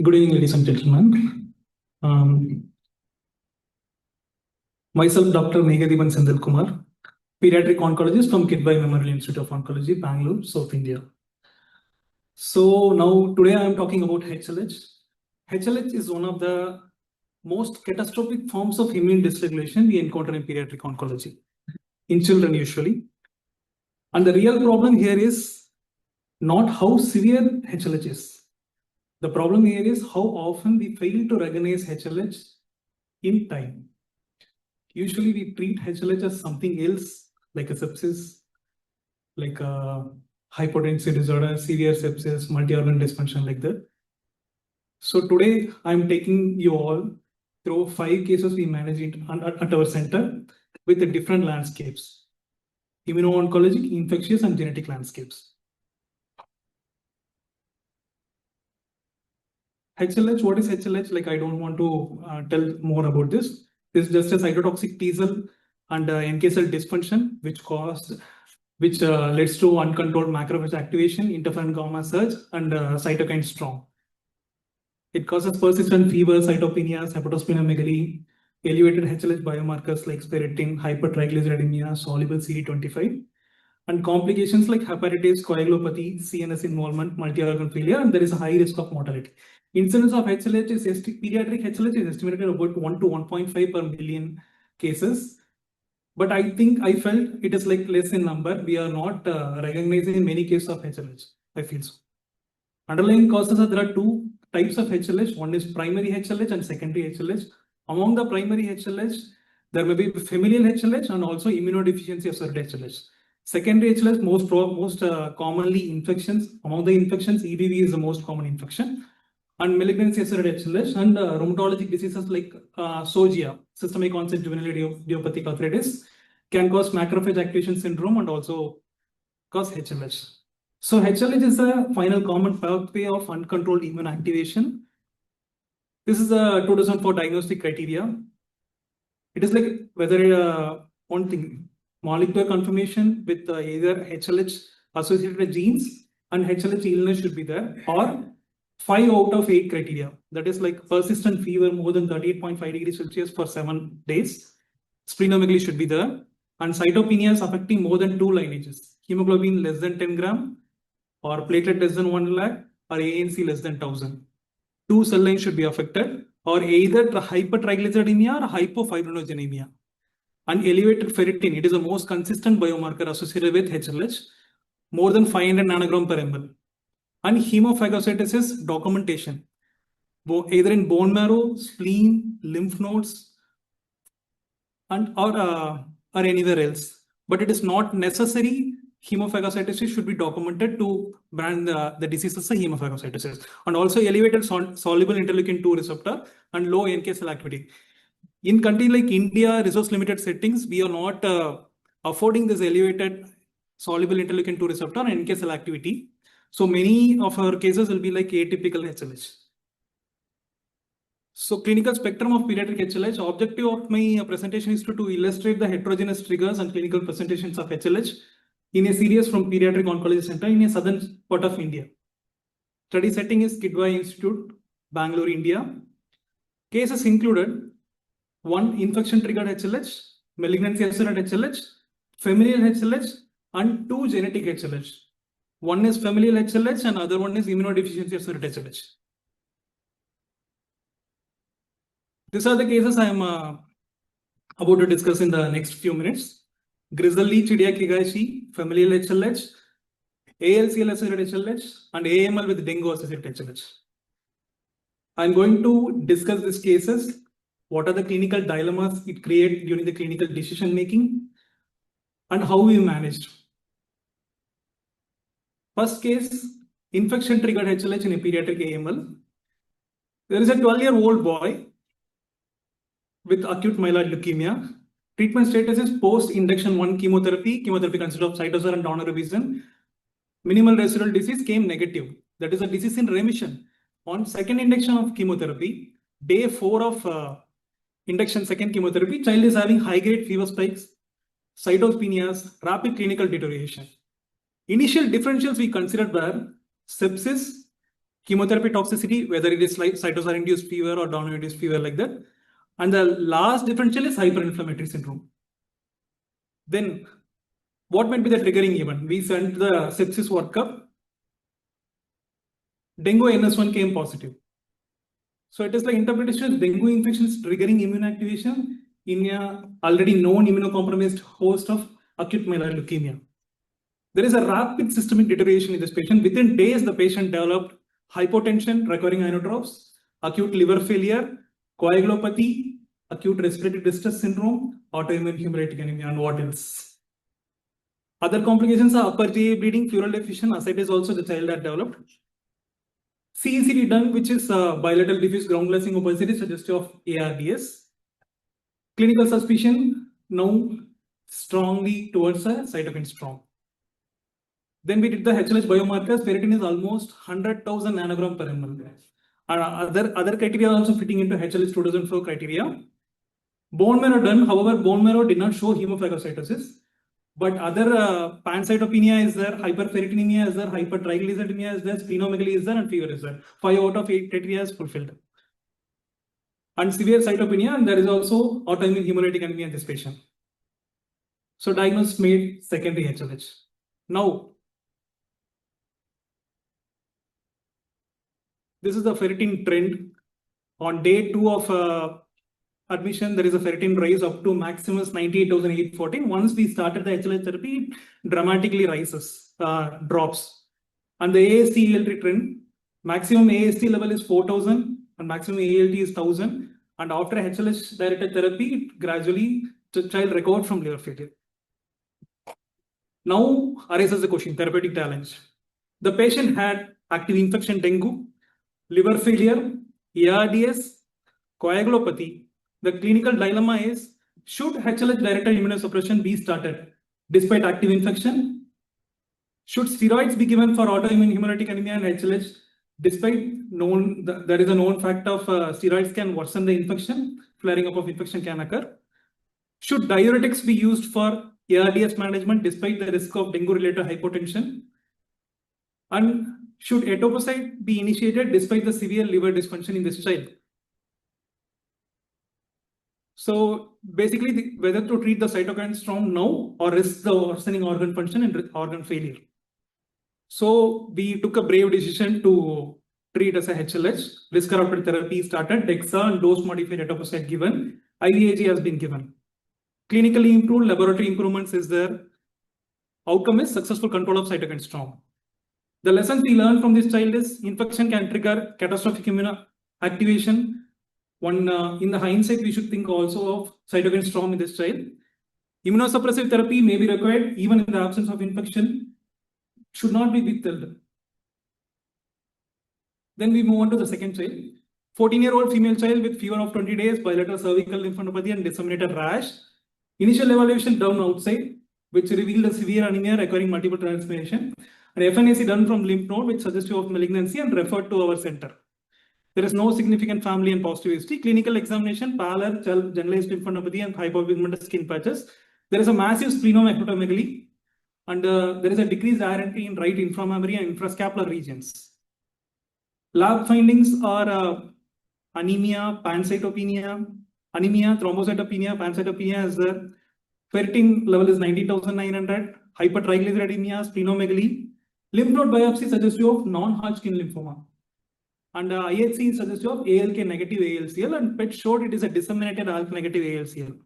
Good evening, ladies and gentlemen. Myself, Dr. Megadeepan Senthil Kumar, Pediatric Oncologist from Kidwai Memorial Institute of Oncology, Bengaluru, South India. So now today I am talking about HLH. HLH is one of the most catastrophic forms of immune dysregulation we encounter in pediatric oncology, in children usually. And the real problem here is not how severe HLH is. The problem here is how often we fail to recognize HLH in time. Usually we treat HLH as something else, like a sepsis, like a hypotensive disorder, severe sepsis, multi-organ dysfunction, like that. So today I'm taking you all through 5 cases we managed at our center with the different landscapes: immuno-oncologic, infectious, and genetic landscapes. HLH, what is HLH? Like, I don't want to tell more about this. This is just a cytotoxic T cell and NK cell dysfunction, which leads to uncontrolled macrophage activation, interferon gamma surge, and cytokine storm. It causes persistent fever, cytopenias, hepatosplenomegaly, elevated HLH biomarkers like spiritin, hypertriglyceridemia, soluble CD25, and complications like hepatitis, coagulopathy, CNS involvement, multi-organ failure, and there is a high risk of mortality. Incidence of HLH is pediatric HLH is estimated about 1 to 1.5 per million cases. But I felt it is like less in number. We are not recognizing many cases of HLH. I feel so. Underlying causes are there are 2 types of HLH. One is primary HLH and secondary HLH. Among the primary HLH, there may be familial HLH and also immunodeficiency associated HLH. Secondary HLH, most commonly infections. Among the infections, EBV is the most common infection, and malignancy associated HLH, and rheumatologic diseases like SOGIA, systemic onset juvenile idiopathic arthritis, can cause macrophage activation syndrome and also cause HLH. So HLH is a final common pathway of uncontrolled immune activation. This is a 2004 diagnostic criteria. It is like whether one thing, molecular confirmation with either HLH associated genes and HLH illness should be there, or 5 out of 8 criteria. That is like persistent fever more than 38.5 degrees Celsius for 7 days. Splenomegaly should be there, and cytopenias affecting more than 2 lineages. Hemoglobin less than 10 gram, or platelet less than 1 lakh, or ANC less than 1000. 2 cell lines should be affected, or either hypertriglyceridemia or hypofibrinogenemia. And elevated ferritin, it is the most consistent biomarker associated with HLH, more than 500 nanogram per ml. And hemophagocytosis documentation, either in bone marrow, spleen, lymph nodes, and or anywhere else. But it is not necessary hemophagocytosis should be documented to brand the disease as a hemophagocytosis. And also elevated soluble interleukin-2 receptor and low NK cell activity. In countries like India, resource-limited settings, we are not affording this elevated soluble interleukin-2 receptor and NK cell activity. So many of our cases will be like atypical HLH. So clinical spectrum of pediatric HLH. Objective of my presentation is to illustrate the heterogeneous triggers and clinical presentations of HLH in a series from Pediatric Oncology Center in a southern part of India. Study setting is Kidwai Institute, Bengaluru, India. Cases included 1 infection-triggered HLH, malignancy-associated HLH, familial HLH, and 2 genetic HLH. One is familial HLH and other one is immunodeficiency associated HLH. These are the cases I am about to discuss in the next few minutes. Grizzly Chidiakigashi, familial HLH, ALCL associated HLH, and AML with dengue associated HLH. I am going to discuss these cases. What are the clinical dilemmas it creates during the clinical decision making, and how we managed. First case, infection-triggered HLH in a pediatric AML. There is a 12-year-old boy with acute myeloid leukemia. Treatment status is post-induction 1 chemotherapy. Chemotherapy consists of cytosol and daunorubicin. Minimal residual disease came negative. That is a disease in remission. On second induction of chemotherapy, day 4 of induction second chemotherapy, child is having high-grade fever spikes, cytopenias, rapid clinical deterioration. Initial differentials we considered were sepsis, chemotherapy toxicity, whether it is like cytosol-induced fever or dominant-induced fever like that. And the last differential is hyperinflammatory syndrome. Then what might be the triggering event? We sent the sepsis workup. Dengue NS1 came positive. So it is like interpretation of dengue infections triggering immune activation in a already known immunocompromised host of acute myeloid leukemia. There is a rapid systemic deterioration in this patient. Within days, the patient developed hypotension, recurring inotropes, acute liver failure, coagulopathy, acute respiratory distress syndrome, autoimmune hemolytic anemia, and what else? Other complications are upper GI bleeding, pleural effusion, ascites also the child had developed. CECD done, which is bilateral diffuse ground-glass opacity suggestive of ARDS. Clinical suspicion now strongly towards a cytokine storm. Then we did the HLH biomarkers. Ferritin is almost 100,000 nanogram per ml. Other criteria also fitting into HLH 2004 criteria. Bone marrow done. However, bone marrow did not show hemophagocytosis. But other pancytopenia is there, hyperferritinemia is there, hypertriglyceridemia is there, splenomegaly is there, and fever is there. 5 out of 8 criteria is fulfilled. And severe cytopenia, and there is also autoimmune hemolytic anemia in this patient. So diagnosis made secondary HLH. Now, this is the ferritin trend. On day 2 of admission, there is a ferritin rise up to maximum 98,814. Once we started the HLH therapy, it dramatically rises, drops. And the AST ALT trend, maximum AST level is 4,000 and maximum ALT is 1,000. And after HLH directed therapy, it gradually the child recovered from liver failure. Now arises the question, therapeutic challenge. The patient had active infection dengue, liver failure, ARDS, coagulopathy. The clinical dilemma is, should HLH-directed immunosuppression be started despite active infection? Should steroids be given for autoimmune hemolytic anemia and HLH despite there is a known fact of steroids can worsen the infection, flaring up of infection can occur? Should diuretics be used for ARDS management despite the risk of dengue-related hypotension? And should etoposide be initiated despite the severe liver dysfunction in this child? So basically, whether to treat the cytokine storm now or risk the worsening organ function and organ failure. So we took a brave decision to treat as a HLH. Risk-adapted therapy started, DEXA and dose-modified etoposide given, IVIG has been given. Clinically improved, laboratory improvements is there. Outcome is successful control of cytokine storm. The lessons we learned from this child is infection can trigger catastrophic immune activation. In the hindsight, we should think also of cytokine storm in this child. Immunosuppressive therapy may be required even in the absence of infection, should not be withheld. Then we move on to the second child. 14-year-old female child with fever of 20 days, bilateral cervical lymphadenopathy and disseminated rash. Initial evaluation done outside, which revealed a severe anemia requiring multiple transfusion. And FNAC done from lymph node, which suggestive of malignancy and referred to our center. There is no significant family and positive history. Clinical examination, pallor, generalized lymphadenopathy and hypopigmented skin patches. There is a massive splenomegaly and there is a decreased iron in right inframammary and infrascapular regions. Lab findings are anemia, pancytopenia, anemia, thrombocytopenia, pancytopenia is there. Ferritin level is 90,900, hypertriglyceridemia, splenomegaly. Lymph node biopsy suggestive of non-Hodgkin lymphoma. And IHC is suggestive of ALK negative ALCL, and PET showed it is a disseminated ALK negative ALCL.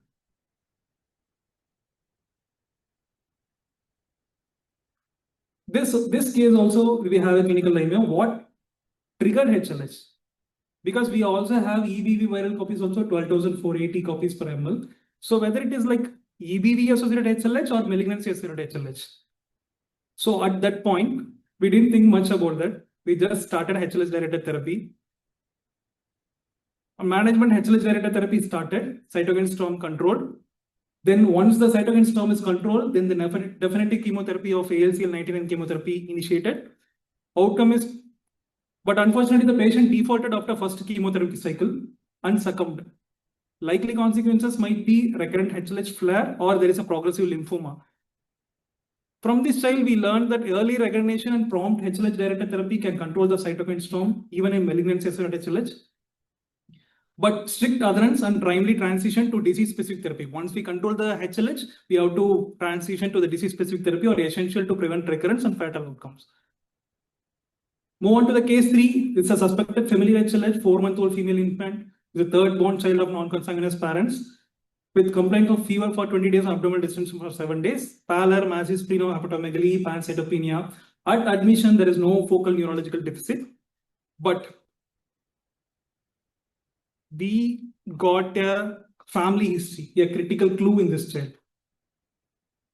This case also we have a clinical dilemma. What triggered HLH? Because we also have EBV viral copies also 12,480 copies per ml. So whether it is like EBV associated HLH or malignancy associated HLH. So at that point, we didn't think much about that. We just started HLH directed therapy. Management HLH directed therapy started, cytokine storm controlled. Then once the cytokine storm is controlled, then the definitive chemotherapy of ALCL99 chemotherapy initiated. Outcome is, but unfortunately the patient defaulted after first chemotherapy cycle and succumbed. Likely consequences might be recurrent HLH flare or there is a progressive lymphoma. From this trial, we learned that early recognition and prompt HLH-directed therapy can control the cytokine storm, even in malignant-associated HLH. But strict adherence and timely transition to disease-specific therapy. Once we control the HLH, we have to transition to the disease-specific therapy or essential to prevent recurrence and fatal outcomes. Move on to the case 3. It's a suspected familial HLH, 4-month-old female infant, the third born child of non-consanguineous parents, with complaint of fever for 20 days, abdominal distension for 7 days, pallor, massive splenohepatomegaly, pancytopenia. At admission, there is no focal neurological deficit, but we got a family history, a critical clue in this child.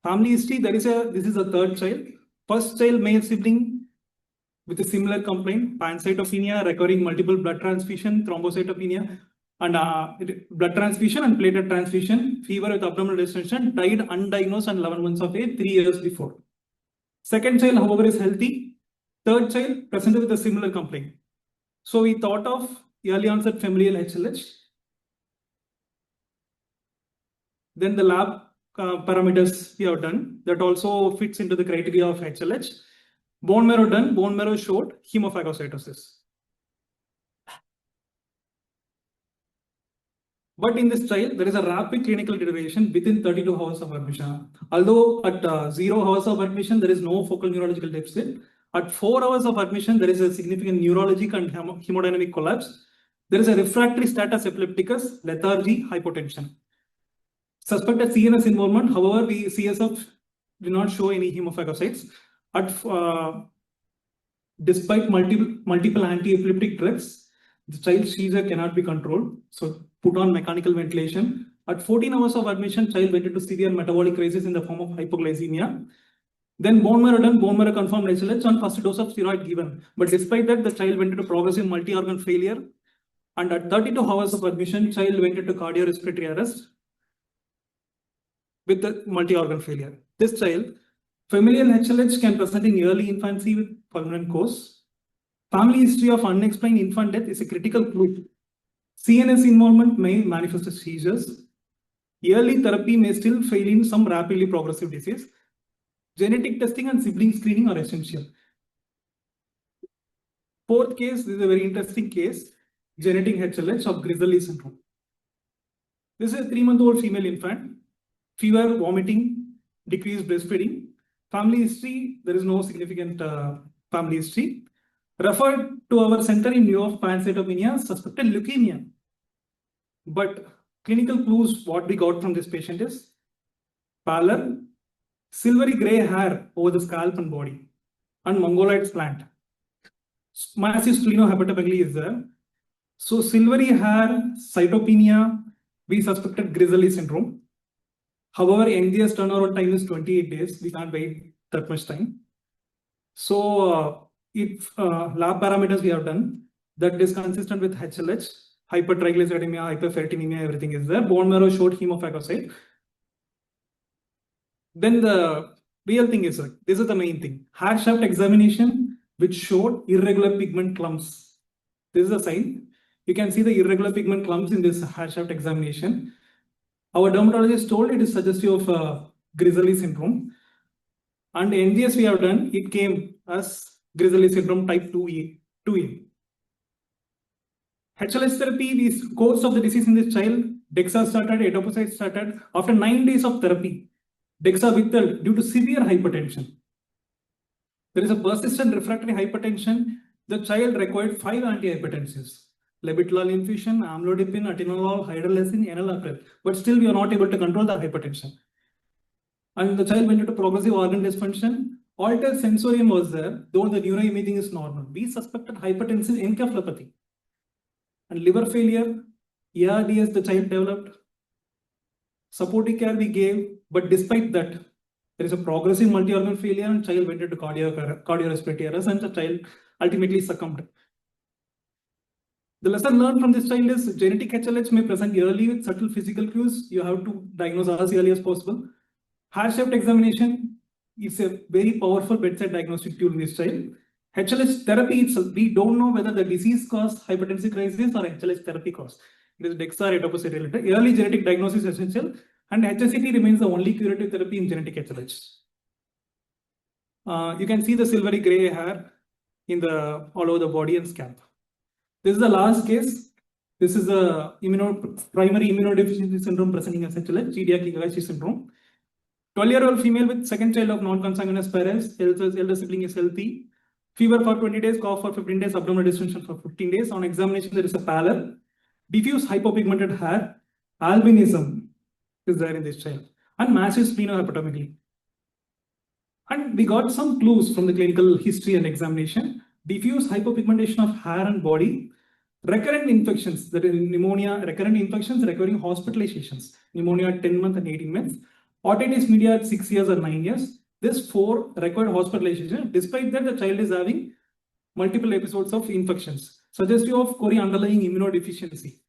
Family history, this is a third child. First child, male sibling with a similar complaint, pancytopenia, recurring multiple blood transfusion, thrombocytopenia, and blood transfusion and platelet transfusion, fever with abdominal distension, died undiagnosed and 11 months of age, 3 years before. Second child, however, is healthy. Third child presented with a similar complaint. So we thought of early onset familial HLH. Then the lab parameters we have done that also fits into the criteria of HLH. Bone marrow done, bone marrow showed hemophagocytosis. But in this trial, there is a rapid clinical deterioration within 32 hours of admission. Although at 0 hours of admission, there is no focal neurological deficit. At 4 hours of admission, there is a significant neurologic and hemodynamic collapse. There is a refractory status epilepticus, lethargy, hypotension. Suspected CNS involvement, however, CSF did not show any hemophagocytes. Despite multiple anti-epileptic drugs, the child's seizure cannot be controlled. So put on mechanical ventilation. At 14 hours of admission, child went into severe metabolic crisis in the form of hypoglycemia. Then bone marrow done, bone marrow confirmed HLH on first dose of steroid given. But despite that, the child went into progressive multi-organ failure. And at 32 hours of admission, child went into cardiorespiratory arrest with the multi-organ failure. This child, familial HLH can present in early infancy with permanent course. Family history of unexplained infant death is a critical clue. CNS involvement may manifest as seizures. Early therapy may still fail in some rapidly progressive disease. Genetic testing and sibling screening are essential. Fourth case, this is a very interesting case, genetic HLH of Grisely syndrome. This is a 3-month-old female infant, fever, vomiting, decreased breastfeeding. Family history, there is no significant family history. Referred to our center in view of pancytopenia, suspected leukemia. But clinical clues, what we got from this patient is pallor, silvery gray hair over the scalp and body, and mongoloid plant. Massive splenohepatomegaly is there. So silvery hair, cytopenia, we suspected Grisely syndrome. However, NGS turnaround time is 28 days. We can't wait that much time. So if lab parameters we have done, that is consistent with HLH, hypertriglyceridemia, hyperferritinemia, everything is there. Bone marrow showed hemophagocyte. Then the real thing is, this is the main thing. Hair shaft examination, which showed irregular pigment clumps. This is a sign. You can see the irregular pigment clumps in this hair shaft examination. Our dermatologist told it is suggestive of Grisely syndrome. And NGS we have done, it came as Grisely syndrome type 2A. HLH therapy, the course of the disease in this child, DEXA started, etoposide started. After 9 days of therapy, DEXA withheld due to severe hypertension. There is a persistent refractory hypertension. The child required 5 antihypertensives. Labetalol infusion, amlodipine, atenolol, hydralazine, enalapril. But still we are not able to control the hypertension. And the child went into progressive organ dysfunction. Altered sensorium was there, though the neuroimaging is normal. We suspected hypertensive encephalopathy. And liver failure, ARDS the child developed. Supportive care we gave, but despite that, there is a progressive multi-organ failure and child went into cardiorespiratory arrest and the child ultimately succumbed. The lesson learned from this child is genetic HLH may present early with subtle physical cues. You have to diagnose as early as possible. Hair shaft examination is a very powerful bedside diagnostic tool in this child. HLH therapy itself, we don't know whether the disease caused hypertensive crisis or HLH therapy caused. It is DEXA or etoposide related. Early genetic diagnosis is essential, and HSCT remains the only curative therapy in genetic HLH. You can see the silvery gray hair in the all over the body and scalp. This is the last case. This is a primary immunodeficiency syndrome presenting as Chidia-Kagashi syndrome. 12-year-old female with second child of non-consanguineous parents, elder sibling is healthy. Fever for 20 days, cough for 15 days, abdominal distension for 15 days. On examination, there is a pallor, diffuse hypopigmented hair, albinism is there in this child, and massive splenohepatomegaly. And we got some clues from the clinical history and examination. Diffuse hypopigmentation of hair and body, recurrent infections, that is pneumonia, recurrent infections, recurring hospitalizations, pneumonia at 10 months and 18 months, otitis media at 6 years or 9 years. This 4 required hospitalization. Despite that, the child is having multiple episodes of infections, suggestive of core underlying immunodeficiency.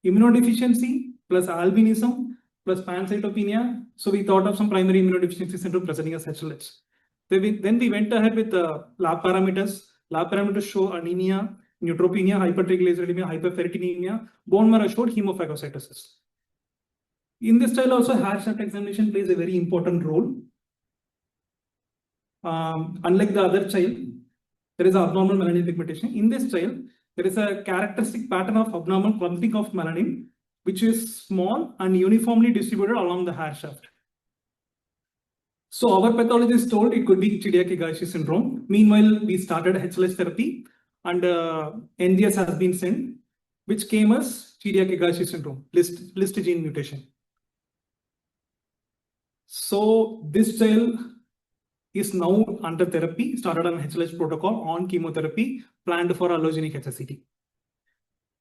Immunodeficiency plus albinism plus pancytopenia. So we thought of some primary immunodeficiency syndrome presenting as HLH. Then we went ahead with lab parameters. Lab parameters show anemia, neutropenia, hypertriglyceridemia, hyperferritinemia. Bone marrow showed hemophagocytosis. In this trial also, hair shaft examination plays a very important role. Unlike the other child, there is abnormal melanin pigmentation. In this child, there is a characteristic pattern of abnormal clumping of melanin, which is small and uniformly distributed along the hair shaft. So our pathologist told it could be Chidia-Kagashi syndrome. Meanwhile, we started HLH therapy and NGS has been sent, which came as Chidia-Kagashi syndrome, list gene mutation. So this child is now under therapy, started on HLH protocol on chemotherapy, planned for allogenic HSCT.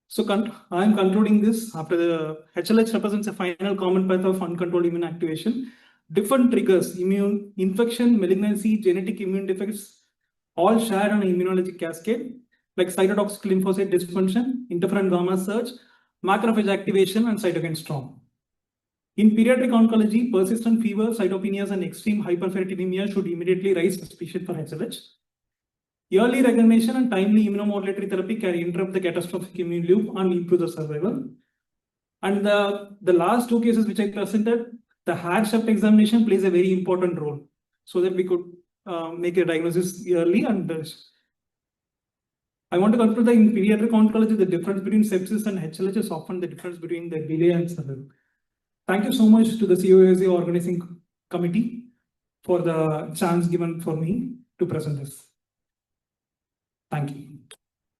So I am concluding this after the HLH represents a final common path of uncontrolled immune activation. Different triggers, immune, infection, malignancy, genetic immune defects, all share an immunologic cascade, like cytotoxic lymphocyte dysfunction, interferon gamma surge, macrophage activation, and cytokine storm. In pediatric oncology, persistent fever, cytopenias, and extreme hyperferritinemia should immediately raise suspicion for HLH. Early recognition and timely immunomodulatory therapy can interrupt the catastrophic immune loop and improve the survival. And the last 2 cases which I presented, the hair shaft examination plays a very important role so that we could make a diagnosis early. And I want to conclude that in pediatric oncology, the difference between sepsis and HLH is often the difference between the delay and survival. Thank you so much to the CIOC organizing committee for the chance given for me to present this. Thank you.